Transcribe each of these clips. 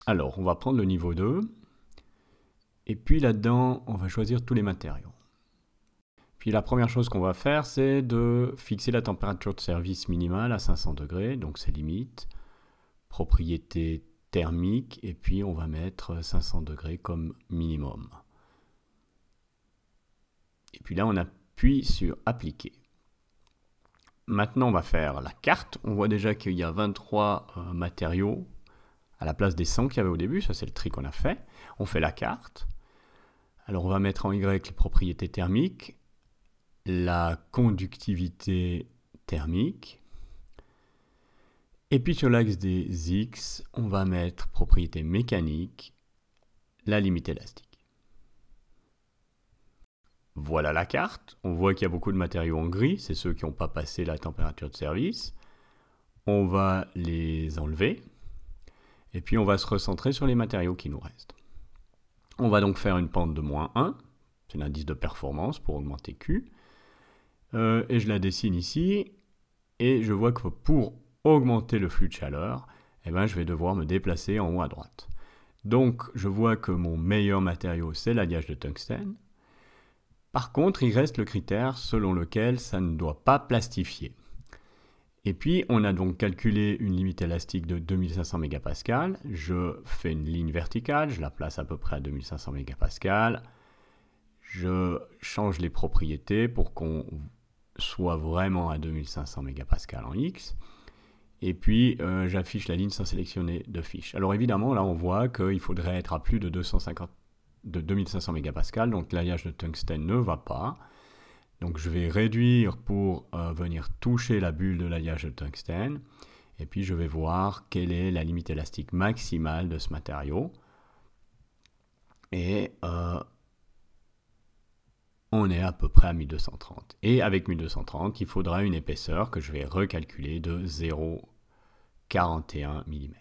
Alors, on va prendre le niveau 2. Et puis là-dedans, on va choisir tous les matériaux. Puis la première chose qu'on va faire, c'est de fixer la température de service minimale à 500 degrés, donc c'est limite. Propriété thermique, et puis on va mettre 500 degrés comme minimum. Et puis là, on appuie sur appliquer. Maintenant, on va faire la carte. On voit déjà qu'il y a 23 matériaux à la place des 100 qu'il y avait au début. Ça, c'est le tri qu'on a fait. On fait la carte. Alors, on va mettre en Y les propriétés thermiques, la conductivité thermique. Et puis, sur l'axe des X, on va mettre propriété mécanique, la limite élastique. Voilà la carte. On voit qu'il y a beaucoup de matériaux en gris. C'est ceux qui n'ont pas passé la température de service. On va les enlever. Et puis, on va se recentrer sur les matériaux qui nous restent. On va donc faire une pente de -1. C'est l'indice de performance pour augmenter Q. Et je la dessine ici. Et je vois que pour augmenter le flux de chaleur, eh ben, je vais devoir me déplacer en haut à droite. Donc, je vois que mon meilleur matériau, c'est l'alliage de tungstène. Par contre, il reste le critère selon lequel ça ne doit pas plastifier. Et puis, on a donc calculé une limite élastique de 2500 mégapascales. Je fais une ligne verticale, je la place à peu près à 2500 mégapascales. Je change les propriétés pour qu'on soit vraiment à 2500 mégapascales en X. Et puis, j'affiche la ligne sans sélectionner de fiche. Alors évidemment, là, on voit qu'il faudrait être à plus de 2500 mégapascales, donc l'alliage de tungstène ne va pas. Donc je vais réduire pour venir toucher la bulle de l'alliage de tungstène. Et puis je vais voir quelle est la limite élastique maximale de ce matériau. Et on est à peu près à 1230. Et avec 1230, il faudra une épaisseur que je vais recalculer de 0,41 mm.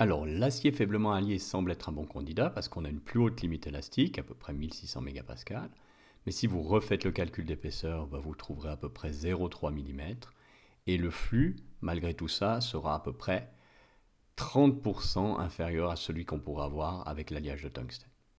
Alors, l'acier faiblement allié semble être un bon candidat parce qu'on a une plus haute limite élastique, à peu près 1600 mégapascales. Mais si vous refaites le calcul d'épaisseur, vous trouverez à peu près 0,3 mm. Et le flux, malgré tout ça, sera à peu près 30% inférieur à celui qu'on pourra avoir avec l'alliage de tungstène.